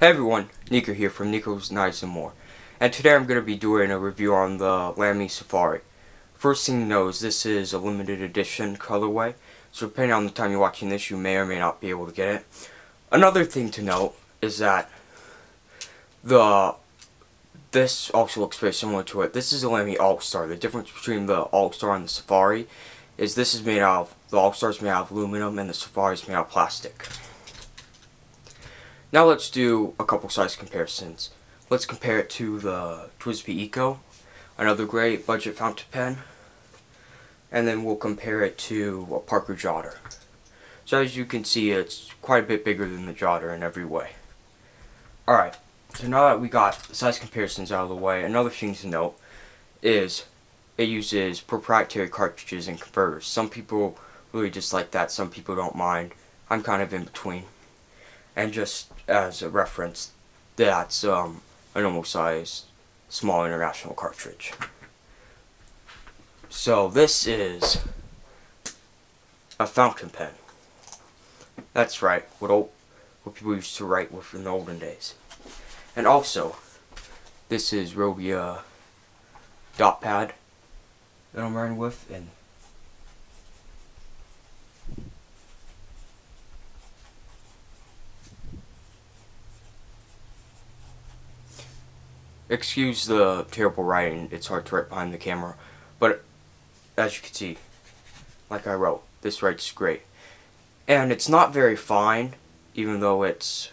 Hey everyone, Nieko here from Nico's Nives and More. And today I'm going to be doing a review on the Lamy Safari. First thing to know is this is a limited edition colorway, so depending on the time you're watching this, you may or may not be able to get it. Another thing to note is that this also looks very similar to it. This is a Lamy All-Star. The difference between the All-Star and the Safari is the All-Star is made out of aluminum and the Safari is made out of plastic. Now let's do a couple size comparisons. Let's compare it to the TWSBI Eco, another great budget fountain pen, and then we'll compare it to a Parker Jotter. So as you can see, it's quite a bit bigger than the Jotter in every way. Alright, so now that we got the size comparisons out of the way, another thing to note is it uses proprietary cartridges and converters. Some people really dislike that, some people don't mind. I'm kind of in between. And just as a reference, that's a normal size small international cartridge. So this is a fountain pen. That's right, what people used to write with in the olden days. And also, this is Robia dot pad that I'm writing with, and excuse the terrible writing, it's hard to write behind the camera, but as you can see, like I wrote, this writes great. And it's not very fine, even though it's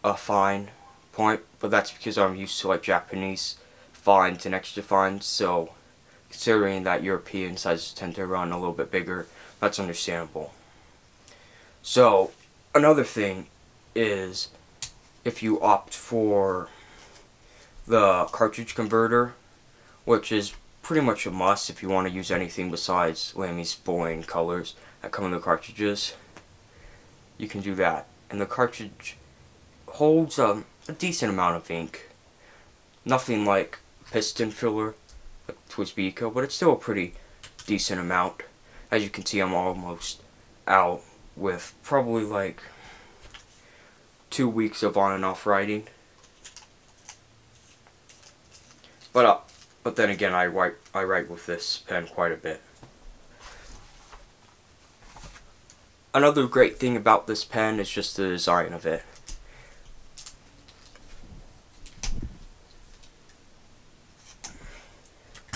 a fine point, but that's because I'm used to like Japanese fines and extra fines, so considering that European sizes tend to run a little bit bigger, that's understandable. So, another thing is, if you opt for the cartridge converter, which is pretty much a must if you want to use anything besides Lamy's boring colors that come in the cartridges, you can do that. And the cartridge holds a decent amount of ink. Nothing like piston filler, like TWSBI Eco, but it's still a pretty decent amount. As you can see, I'm almost out with probably like 2 weeks of on and off writing. But then again, I write with this pen quite a bit. Another great thing about this pen is just the design of it.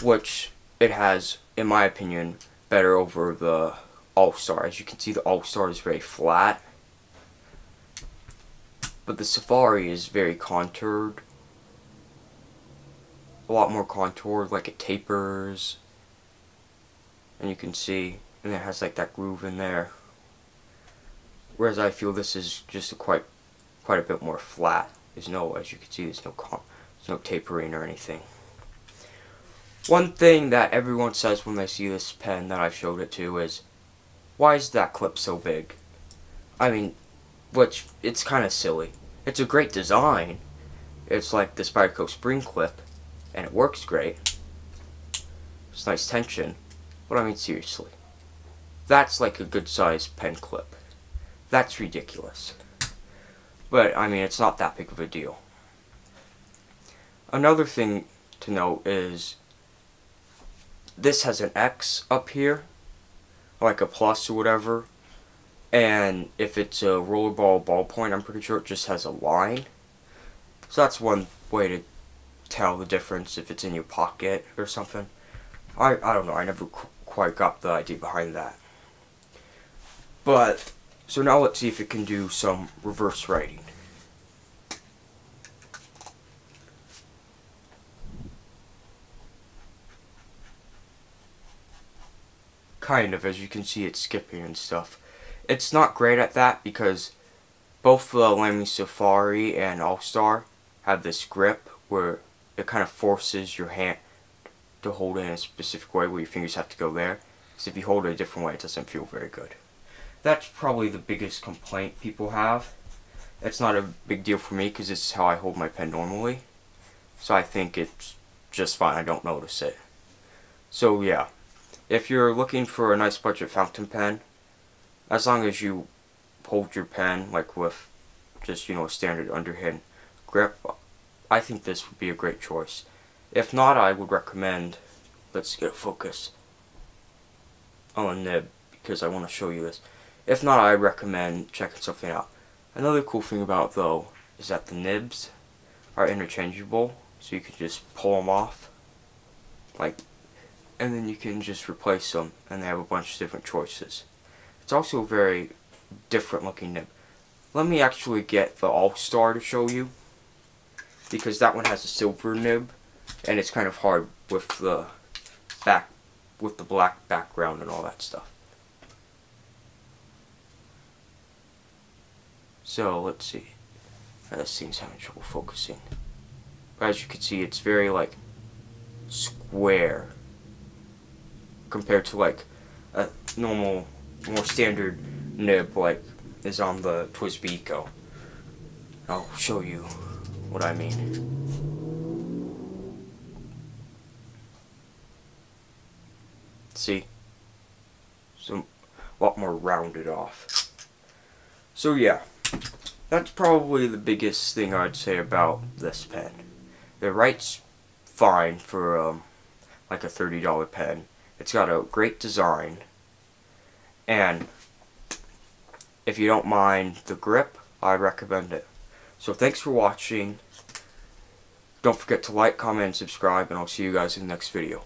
Which it has, in my opinion, better over the All-Star. As you can see, the All-Star is very flat, but the Safari is very contoured. A lot more contoured, like it tapers, and you can see, and it has like that groove in there. Whereas I feel this is just quite a bit more flat. As you can see, there's no tapering or anything. One thing that everyone says when they see this pen that I've showed it to is, why is that clip so big? I mean, it's kind of silly. It's a great design. It's like the Spyderco spring clip, and it works great. It's nice tension. But I mean, seriously. That's like a good sized pen clip. That's ridiculous. But I mean, it's not that big of a deal. Another thing to note is this has an X up here, like a plus or whatever. And if it's a rollerball ballpoint, I'm pretty sure it just has a line. So that's one way to tell the difference if it's in your pocket or something. I don't know, I never quite got the idea behind that. But, so now let's see if it can do some reverse writing. Kind of, as you can see, it's skipping and stuff. It's not great at that because both the Lamy Safari and All-Star have this grip where it kind of forces your hand to hold it in a specific way where your fingers have to go there. Because if you hold it a different way, it doesn't feel very good. That's probably the biggest complaint people have. It's not a big deal for me because this is how I hold my pen normally. So I think it's just fine, I don't notice it. So yeah, if you're looking for a nice budget fountain pen, as long as you hold your pen like with just, a standard underhand grip, I think this would be a great choice. If not, I would recommend, let's get a focus on a nib, because I want to show you this. If not, I recommend checking something out. Another cool thing about it, though, is that the nibs are interchangeable, so you can just pull them off, and then you can just replace them, and they have a bunch of different choices. It's also a very different looking nib. Let me actually get the All-Star to show you, because that one has a silver nib, and it's kind of hard with the black background and all that stuff. So let's see. This thing's having trouble focusing. But as you can see, it's very square compared to a normal, more standard nib is on the TWSBI Eco. I'll show you what I mean. See? So, a lot more rounded off. So yeah, that's probably the biggest thing I'd say about this pen. It writes fine for a $30 pen. It's got a great design, and if you don't mind the grip, I recommend it. So thanks for watching. Don't forget to like, comment, and subscribe, and I'll see you guys in the next video.